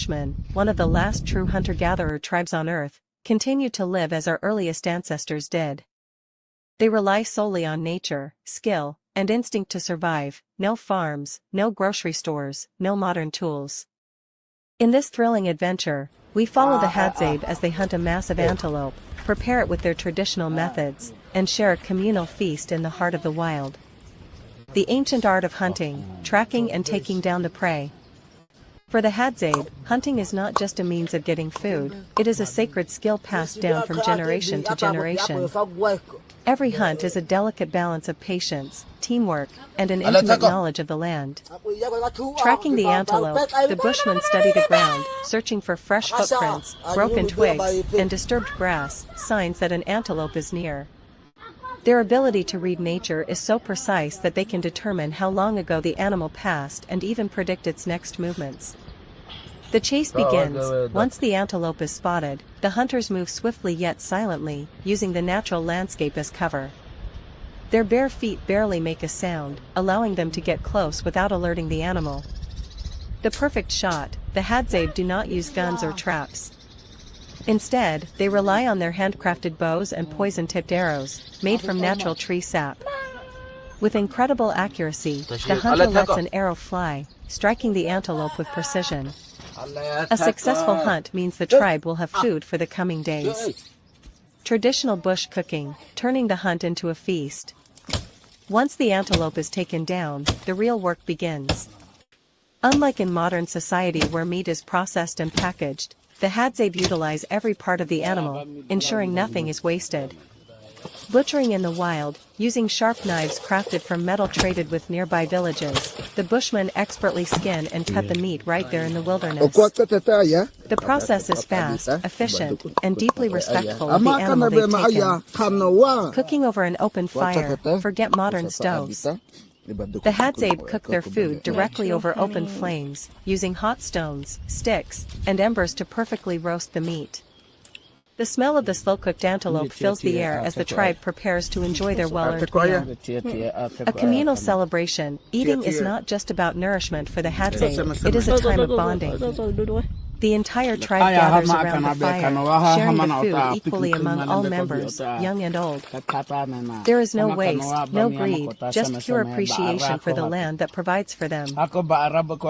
Bushmen, one of the last true hunter-gatherer tribes on Earth, continue to live as our earliest ancestors did. They rely solely on nature, skill, and instinct to survive. No farms, no grocery stores, no modern tools. In this thrilling adventure, we follow the Hadzabe as they hunt a massive antelope, prepare it with their traditional methods, and share a communal feast in the heart of the wild. The ancient art of hunting, tracking and taking down the prey. For the Hadzabe, hunting is not just a means of getting food, it is a sacred skill passed down from generation to generation. Every hunt is a delicate balance of patience, teamwork, and an intimate knowledge of the land. Tracking the antelope, the Bushmen study the ground, searching for fresh footprints, broken twigs, and disturbed grass, signs that an antelope is near. Their ability to read nature is so precise that they can determine how long ago the animal passed and even predict its next movements. The chase begins. Once the antelope is spotted, the hunters move swiftly yet silently, using the natural landscape as cover. Their bare feet barely make a sound, allowing them to get close without alerting the animal. The perfect shot, the Hadzabe do not use guns or traps. Instead, they rely on their handcrafted bows and poison-tipped arrows, made from natural tree sap. With incredible accuracy, the hunter lets an arrow fly, striking the antelope with precision. A successful hunt means the tribe will have food for the coming days. Traditional bush cooking, turning the hunt into a feast. Once the antelope is taken down, the real work begins. Unlike in modern society where meat is processed and packaged, the Hadzabe utilize every part of the animal, ensuring nothing is wasted. Butchering in the wild, using sharp knives crafted from metal traded with nearby villages, the Bushmen expertly skin and cut the meat right there in the wilderness. The process is fast, efficient, and deeply respectful of the animal they've taken. Cooking over an open fire, forget modern stoves. The Hadzabe cook their food directly over open flames, using hot stones, sticks, and embers to perfectly roast the meat. The smell of the slow-cooked antelope fills the air as the tribe prepares to enjoy their well-earned meal. A communal celebration, eating is not just about nourishment for the Hadzabe, it is a time of bonding. The entire tribe gathers around the fire, sharing the food equally among all members, young and old. There is no waste, no greed, just pure appreciation for the land that provides for them.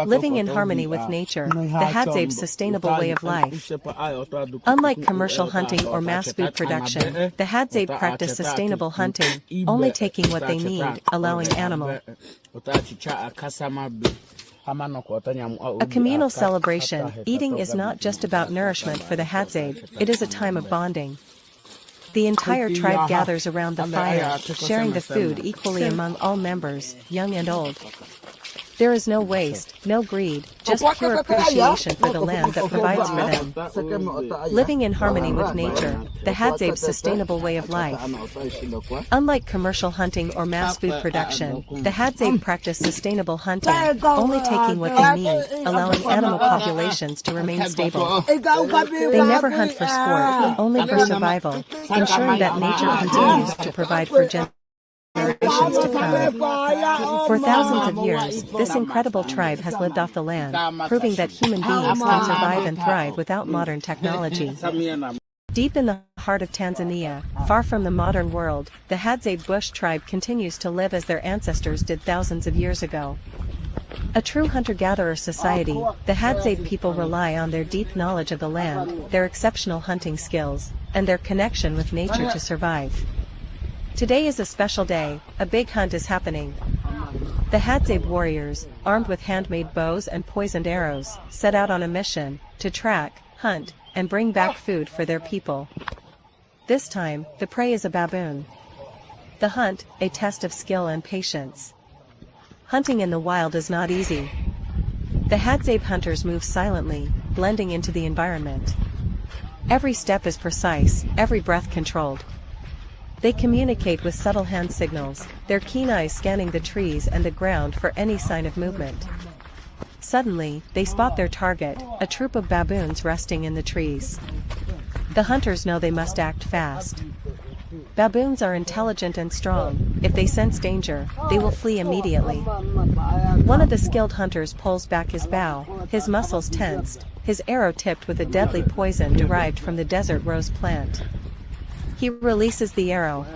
Living in harmony with nature, the Hadzabe's sustainable way of life. Unlike commercial hunting or mass food production, the Hadzabe practice sustainable hunting, only taking what they need, allowing animal. A communal celebration, eating is not just about nourishment for the Hadzabe, it is a time of bonding. The entire tribe gathers around the fire, sharing the food equally among all members, young and old. There is no waste, no greed, just pure appreciation for the land that provides for them. Living in harmony with nature, the Hadzabe's sustainable way of life. Unlike commercial hunting or mass food production, the Hadzabe practice sustainable hunting, only taking what they need, allowing animal populations to remain stable. They never hunt for sport, only for survival, ensuring that nature continues to provide for generations to come. For thousands of years, this incredible tribe has lived off the land, proving that human beings can survive and thrive without modern technology. Deep in the heart of Tanzania, far from the modern world, the Hadzabe Bush tribe continues to live as their ancestors did thousands of years ago. A true hunter-gatherer society, the Hadzabe people rely on their deep knowledge of the land, their exceptional hunting skills, and their connection with nature to survive. Today is a special day, a big hunt is happening. The Hadzabe warriors, armed with handmade bows and poisoned arrows, set out on a mission to track, hunt, and bring back food for their people. This time, the prey is a baboon. The hunt, a test of skill and patience. Hunting in the wild is not easy. The Hadzabe hunters move silently, blending into the environment. Every step is precise, every breath controlled. They communicate with subtle hand signals, their keen eyes scanning the trees and the ground for any sign of movement. Suddenly, they spot their target, a troop of baboons resting in the trees. The hunters know they must act fast. Baboons are intelligent and strong. If they sense danger, they will flee immediately. One of the skilled hunters pulls back his bow, his muscles tensed, his arrow tipped with a deadly poison derived from the desert rose plant. He releases the arrow.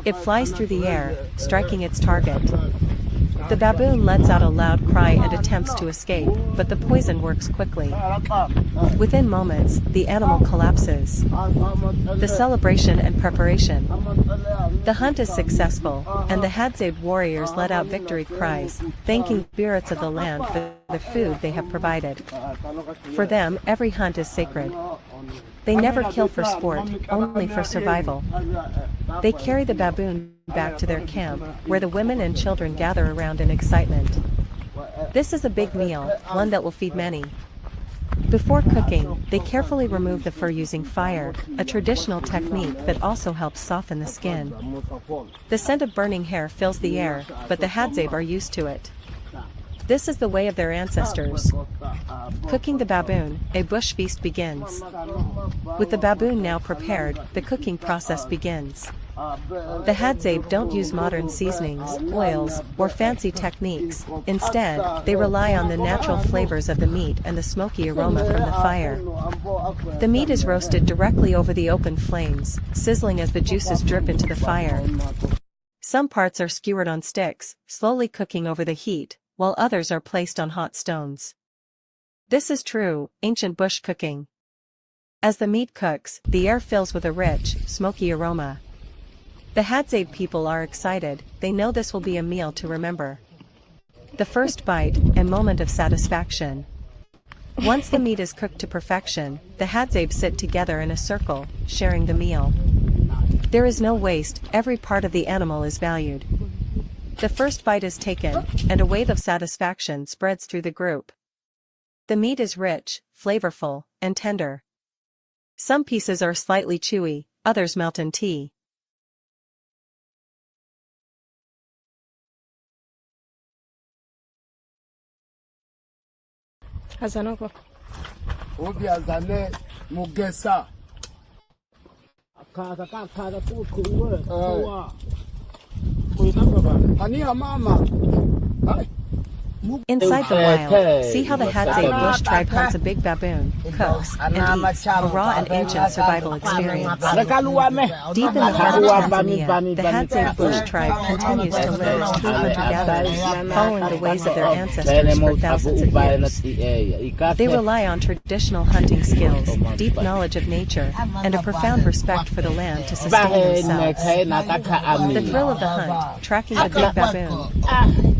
It flies through the air, striking its target. The baboon lets out a loud cry and attempts to escape, but the poison works quickly. Within moments, the animal collapses. The celebration and preparation. The hunt is successful, and the Hadzabe warriors let out victory cries, thanking spirits of the land for the food they have provided. For them, every hunt is sacred. They never kill for sport, only for survival. They carry the baboon back to their camp, where the women and children gather around in excitement. This is a big meal, one that will feed many. Before cooking, they carefully remove the fur using fire, a traditional technique that also helps soften the skin. The scent of burning hair fills the air, but the Hadzabe are used to it. This is the way of their ancestors. Cooking the baboon, a bush feast begins. With the baboon now prepared, the cooking process begins. The Hadzabe don't use modern seasonings, oils, or fancy techniques. Instead, they rely on the natural flavors of the meat and the smoky aroma from the fire. The meat is roasted directly over the open flames, sizzling as the juices drip into the fire. Some parts are skewered on sticks, slowly cooking over the heat, while others are placed on hot stones. This is true, ancient bush cooking. As the meat cooks, the air fills with a rich, smoky aroma. The Hadzabe people are excited, they know this will be a meal to remember. The first bite, a moment of satisfaction. Once the meat is cooked to perfection, the Hadzabe sit together in a circle, sharing the meal. There is no waste, every part of the animal is valued. The first bite is taken, and a wave of satisfaction spreads through the group. The meat is rich, flavorful, and tender. Some pieces are slightly chewy, others melt in tea. Hazanoko. Inside the wild, see how the Hadzabe Bush tribe hunts a big baboon, cooks, and eats, a raw and ancient survival experience. Deep in the heart of Tanzania, the Hadzabe Bush tribe continues to live as true hunter-gatherers, following the ways of their ancestors for thousands of years. They rely on traditional hunting skills, deep knowledge of nature, and a profound respect for the land to sustain themselves. The thrill of the hunt, tracking the big baboon.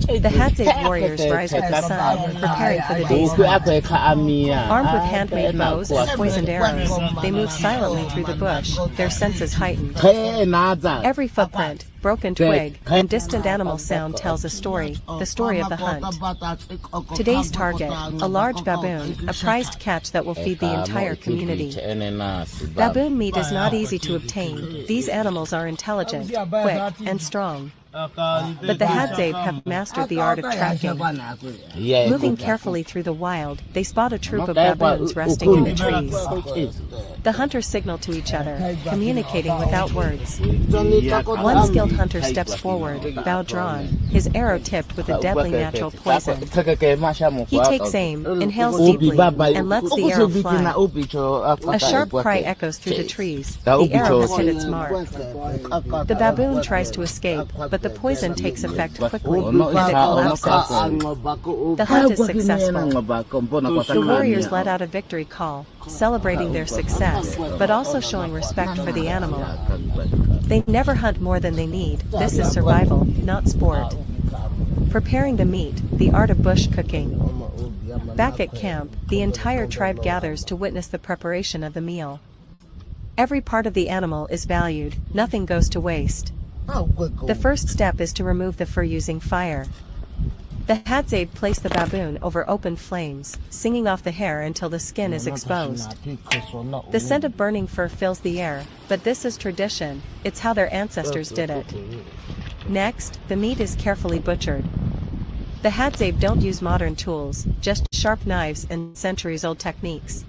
The Hadzabe warriors rise with the sun, preparing for the day's hunt. Armed with handmade bows and poisoned arrows, they move silently through the bush, their senses heightened. Every footprint, broken twig, and distant animal sound tells a story, the story of the hunt. Today's target, a large baboon, a prized catch that will feed the entire community. Baboon meat is not easy to obtain, these animals are intelligent, quick, and strong. But the Hadzabe have mastered the art of tracking. Moving carefully through the wild, they spot a troop of baboons resting in the trees. The hunters signal to each other, communicating without words. One skilled hunter steps forward, bow drawn, his arrow tipped with a deadly natural poison. He takes aim, inhales deeply, and lets the arrow fly. A sharp cry echoes through the trees. The arrow has hit its mark. The baboon tries to escape, but the poison takes effect quickly, and it collapses. The hunt is successful. The warriors let out a victory call, celebrating their success, but also showing respect for the animal. They never hunt more than they need, this is survival, not sport. Preparing the meat, the art of bush cooking. Back at camp, the entire tribe gathers to witness the preparation of the meal. Every part of the animal is valued, nothing goes to waste. The first step is to remove the fur using fire. The Hadzabe place the baboon over open flames, singing off the hair until the skin is exposed. The scent of burning fur fills the air, but this is tradition, it's how their ancestors did it. Next, the meat is carefully butchered. The Hadzabe don't use modern tools, just sharp knives and centuries-old techniques.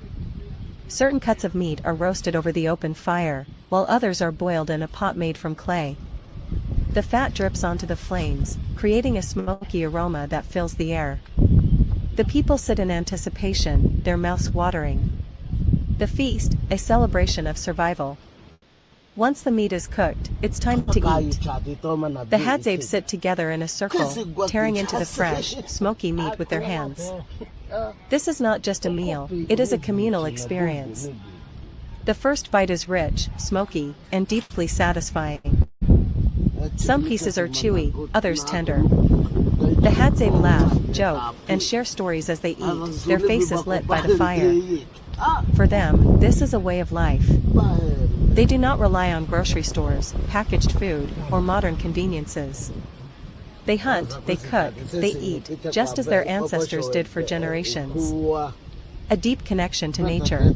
Certain cuts of meat are roasted over the open fire, while others are boiled in a pot made from clay. The fat drips onto the flames, creating a smoky aroma that fills the air. The people sit in anticipation, their mouths watering. The feast, a celebration of survival. Once the meat is cooked, it's time to eat. The Hadzabe sit together in a circle, tearing into the fresh, smoky meat with their hands. This is not just a meal, it is a communal experience. The first bite is rich, smoky, and deeply satisfying. Some pieces are chewy, others tender. The Hadzabe laugh, joke, and share stories as they eat, their faces lit by the fire. For them, this is a way of life. They do not rely on grocery stores, packaged food, or modern conveniences. They hunt, they cook, they eat, just as their ancestors did for generations. A deep connection to nature.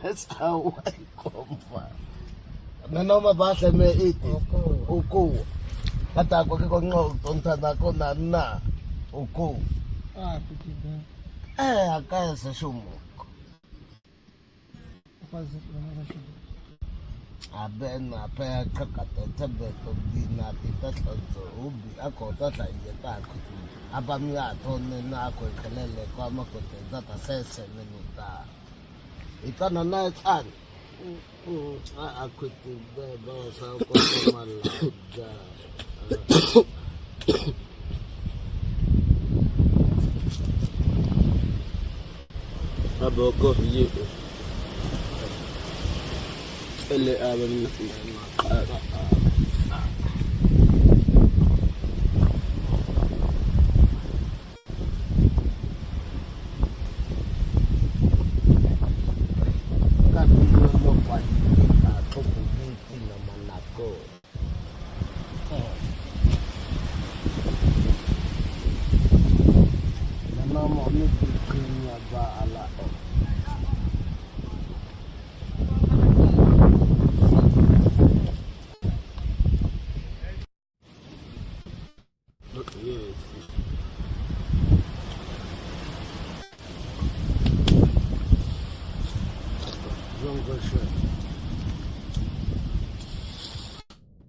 That's how I come from. Nanoma basa me iti. Uku. Kata ko ko ngol tonta na ko na uku. Kutida. Akaya sa shumo. Aben na pa kakata tabe to dina tita to ubi ako tata yeta ko. Abamya tonne na ko kelele kwa makote zata sese minuta. Ikana na tan. Akuti beba sa ko malaga. Aboko yi. Ele abani.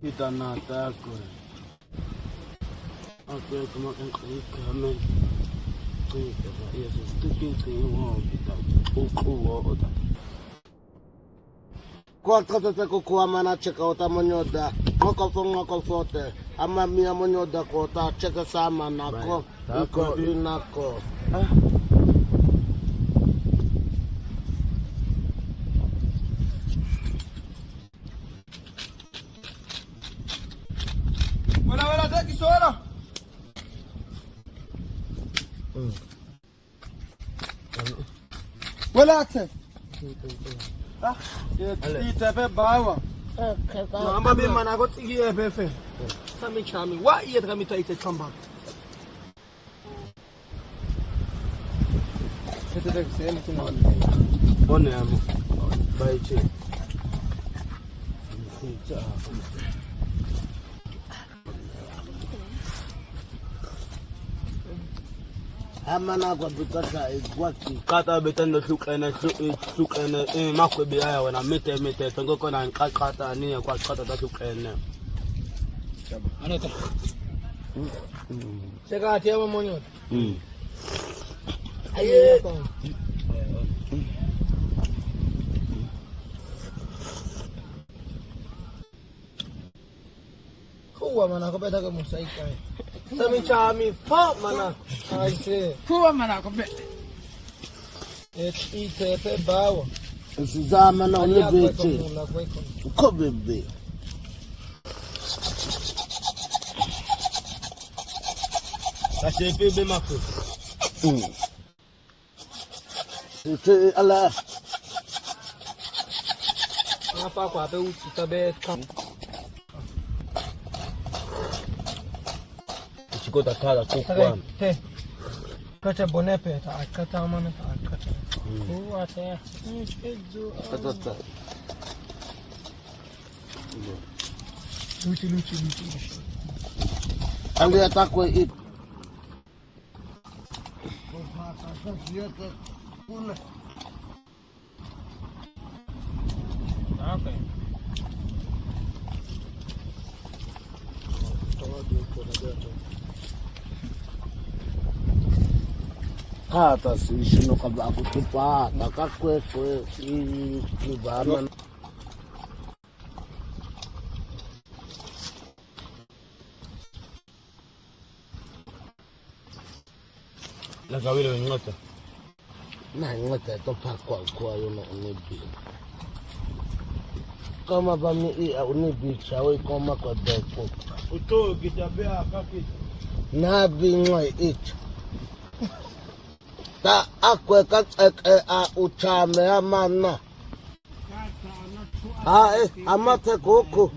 Kita nata ko. Ako kumakan kami. Kita Yesus tukin ko kita. Uku ota. Kwa kata ko kwa mana cheka ota monyoda. Ngoko fote. Ama mia monyoda ko ta cheka sama nako. Iko inako. Wala daqui sora. Wala akse. Ita pe bawa. Namba be mana go tigi e be fe. Sami chami. Wa iye tra mi ta ite chamba. Sete de sem tu no. Bone amo. Bai che. Amana kwa bukata igwaki. Kata betendo sukene makwe biaya wana mete tongo kona kata ni kwa kata ta sukene. Anota. Chega atia monyo. Aye. Kuwa mana ko beta ko musaika. Sami chami fa mana. Ai se. Kuwa mana ko be. Ite pe bawa. Sizama na ulebete. Ko bebe. Kasi bebe makwe. Ite ala. Nafa kwa be uti tabe kam. Chikota kala kukwa. Te. Kata bonepe ta kata mana ta kata. Kuwa te. Ejo. Tata. Luci. Ali atakwe it. Okay. Hata sishino kabla kutupa takakwe i bama. La kawile ngote. Na ngote to pakwa kwa yona unibi. Kama bami i unibi chawe koma kwa deko. Uto kitabea kakiti. Na bingwa it. Ta akwe kakeke a uchame amana. Amate koko.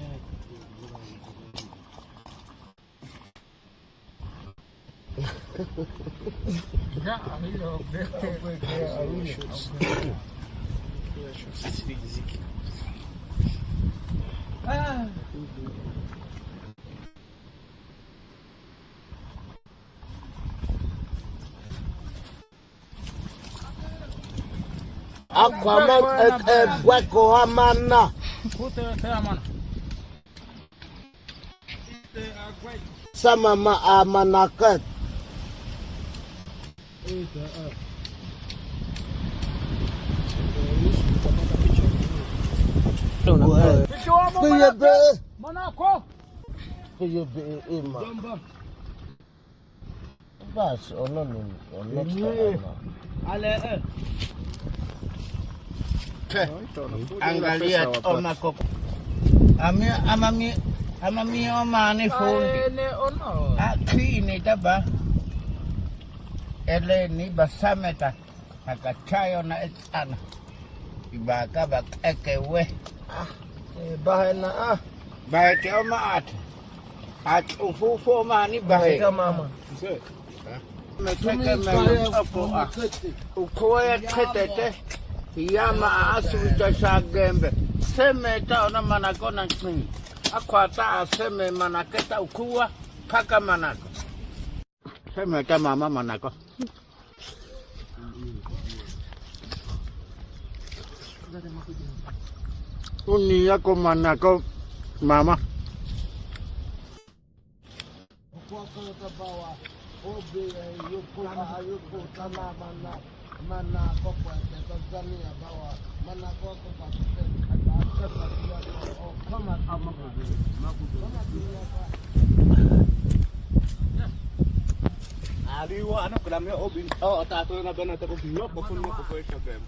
Aquaman weko amana. Sama ma amanakat. Manako. Ima. Bas, ono. Ale Angalia oma koko. Amami oma ni fundi. ne ono. Akini taba. Ele ni basameta. Akachayo na etana. Ibaka bakeke we. Bahena Baheke oma at. At ufufu mani baheke. mama. Meteke melupo a. Ukoya ketete. Yama asuta shagembe. Seme ta ona manako na kini. Akwata seme manaketa ukuwa kaka manako. Seme ta mama manako. Uni yako manako mama. Aliwa anak kelamnya obin. Oh, tato na bana ta ko binok bakun mo ko sa gem.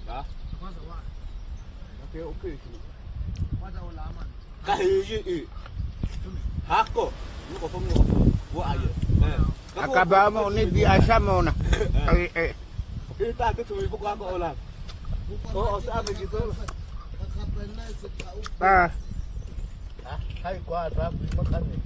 Ha? Okay. Kahiyi. Hako. Mo ko mo. Wa ayo. Akaba mo ni biasa mo na. Kita tu ibu ko ako ulan. Oo, sabi gitu. Hai kwa sabi makan ni.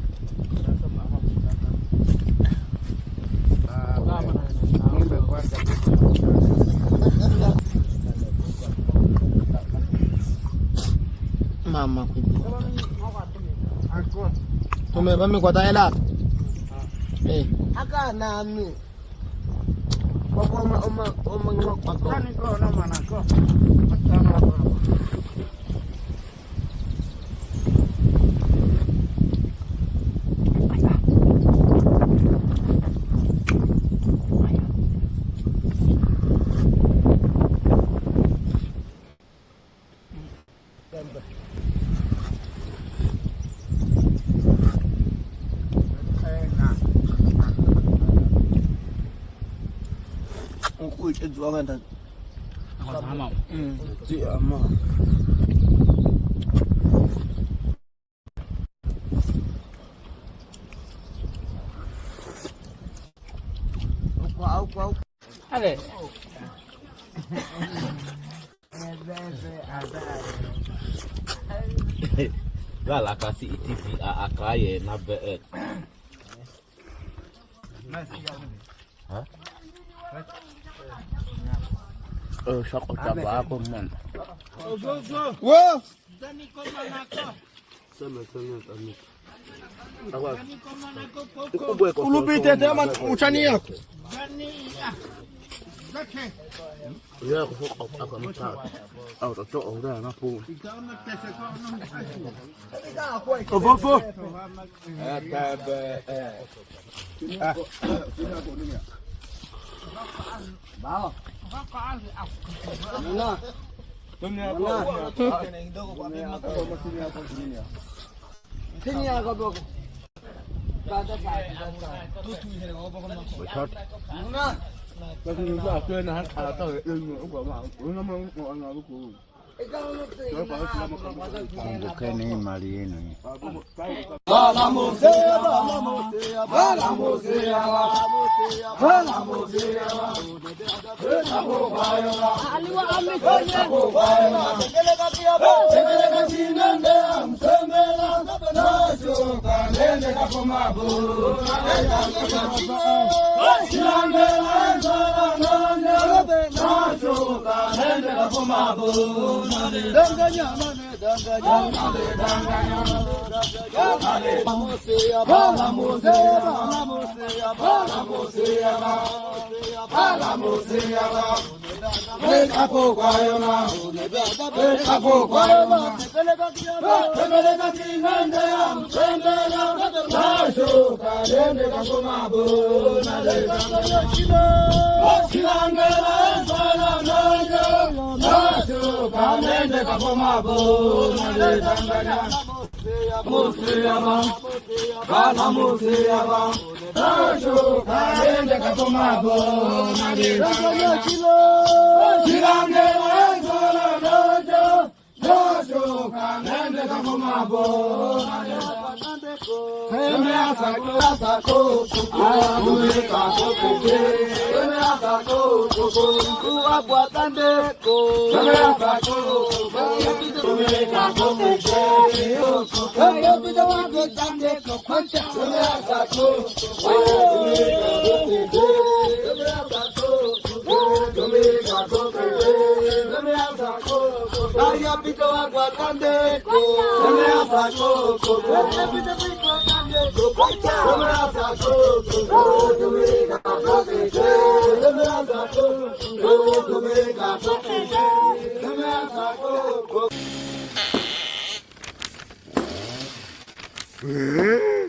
Mama aku. Tumebami kwa taela. Aka nami. Oma ngoko. Kani ko na manako. Itu jualan dan. Sama. Sama. Au. Ale. Gala kasih TV akaye na beet. Hah? Sakot ba ako man. Wow. Dani ko manako. Ulupite tema uchani yako. Yeah,